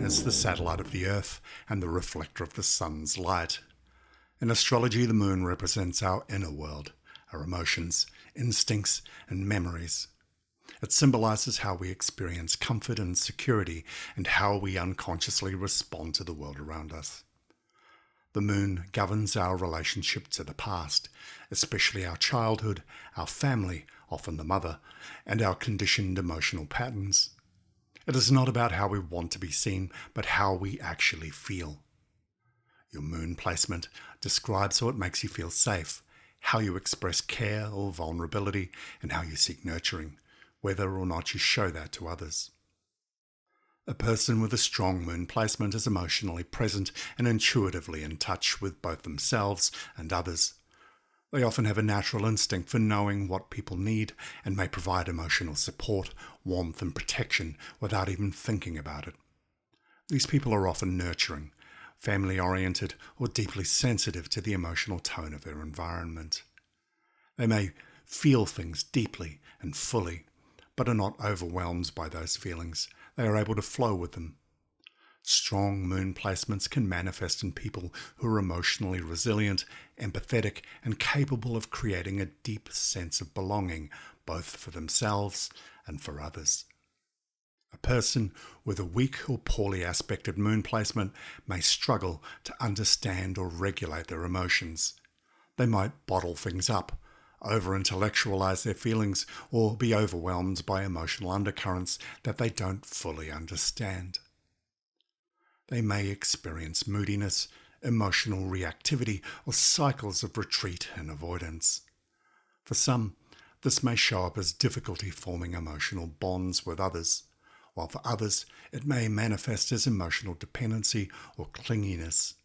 is the satellite of the Earth and the reflector of the sun's light. In astrology, the moon represents our inner world, our emotions, instincts, and memories. It symbolizes how we experience comfort and security and how we unconsciously respond to the world around us. The moon governs our relationship to the past, especially our childhood, our family, often the mother, and our conditioned emotional patterns. It is not about how we want to be seen, but how we actually feel. Your moon placement describes how it makes you feel safe, how you express care or vulnerability, and how you seek nurturing, whether or not you show that to others. A person with a strong moon placement is emotionally present and intuitively in touch with both themselves and others. They often have a natural instinct for knowing what people need and may provide emotional support, warmth and protection without even thinking about it. These people are often nurturing, family-oriented or deeply sensitive to the emotional tone of their environment. They may feel things deeply and fully, but are not overwhelmed by those feelings. They are able to flow with them. Strong moon placements can manifest in people who are emotionally resilient, empathetic, and capable of creating a deep sense of belonging, both for themselves and for others. A person with a weak or poorly aspected moon placement may struggle to understand or regulate their emotions. They might bottle things up, over-intellectualize their feelings, or be overwhelmed by emotional undercurrents that they don't fully understand. They may experience moodiness, emotional reactivity, or cycles of retreat and avoidance. For some, this may show up as difficulty forming emotional bonds with others, while for others it may manifest as emotional dependency or clinginess.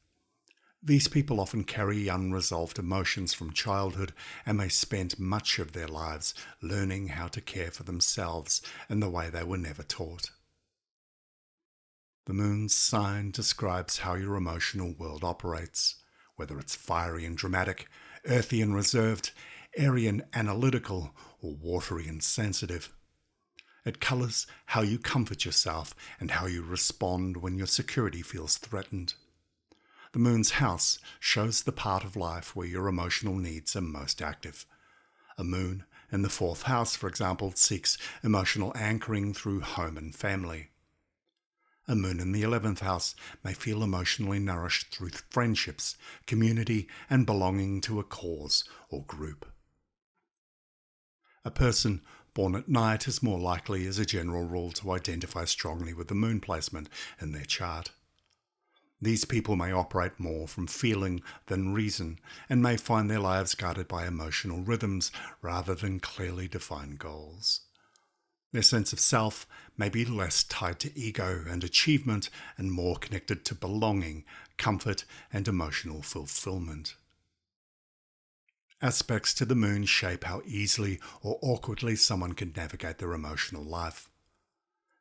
These people often carry unresolved emotions from childhood and may spend much of their lives learning how to care for themselves in the way they were never taught. The moon's sign describes how your emotional world operates, whether it's fiery and dramatic, earthy and reserved, airy and analytical, or watery and sensitive. It colours how you comfort yourself and how you respond when your security feels threatened. The moon's house shows the part of life where your emotional needs are most active. A moon in the 4th house, for example, seeks emotional anchoring through home and family. A moon in the 11th house may feel emotionally nourished through friendships, community, and belonging to a cause or group. A person born at night is more likely, as a general rule, to identify strongly with the moon placement in their chart. These people may operate more from feeling than reason and may find their lives guided by emotional rhythms rather than clearly defined goals. Their sense of self may be less tied to ego and achievement and more connected to belonging, comfort, and emotional fulfillment. Aspects to the moon shape how easily or awkwardly someone can navigate their emotional life.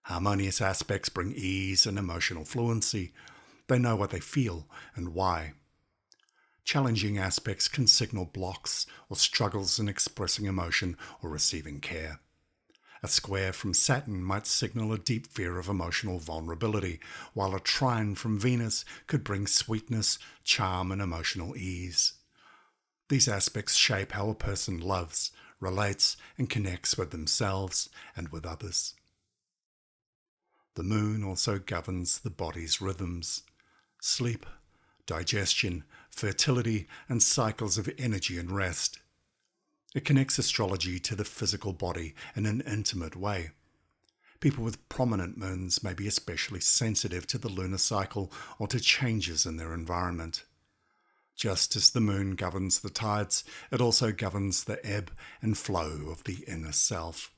Harmonious aspects bring ease and emotional fluency. They know what they feel and why. Challenging aspects can signal blocks or struggles in expressing emotion or receiving care. A square from Saturn might signal a deep fear of emotional vulnerability, while a trine from Venus could bring sweetness, charm, and emotional ease. These aspects shape how a person loves, relates, and connects with themselves and with others. The moon also governs the body's rhythms. Sleep, digestion, fertility, and cycles of energy and rest. It connects astrology to the physical body in an intimate way. People with prominent moons may be especially sensitive to the lunar cycle or to changes in their environment. Just as the moon governs the tides, it also governs the ebb and flow of the inner self.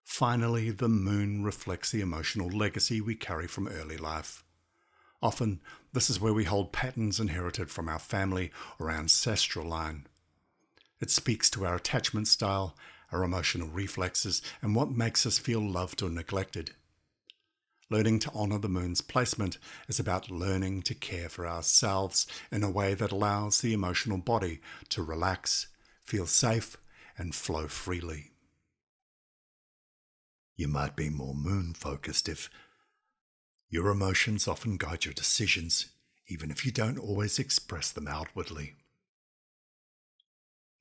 Finally, the moon reflects the emotional legacy we carry from early life. Often, this is where we hold patterns inherited from our family or ancestral line. It speaks to our attachment style, our emotional reflexes, and what makes us feel loved or neglected. Learning to honour the moon's placement is about learning to care for ourselves in a way that allows the emotional body to relax, feel safe, and flow freely. You might be more moon-focused if Your emotions often guide your decisions, even if you don't always express them outwardly.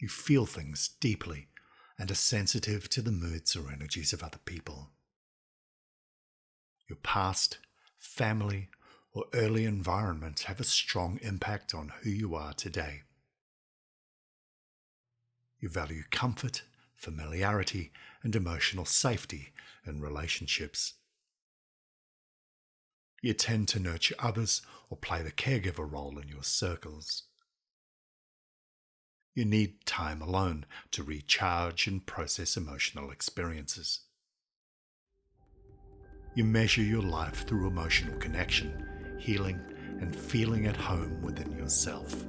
You feel things deeply and are sensitive to the moods or energies of other people. Your past, family, or early environment have a strong impact on who you are today. You value comfort, familiarity, and emotional safety in relationships. You tend to nurture others or play the caregiver role in your circles. You need time alone to recharge and process emotional experiences. You measure your life through emotional connection, healing, and feeling at home within yourself.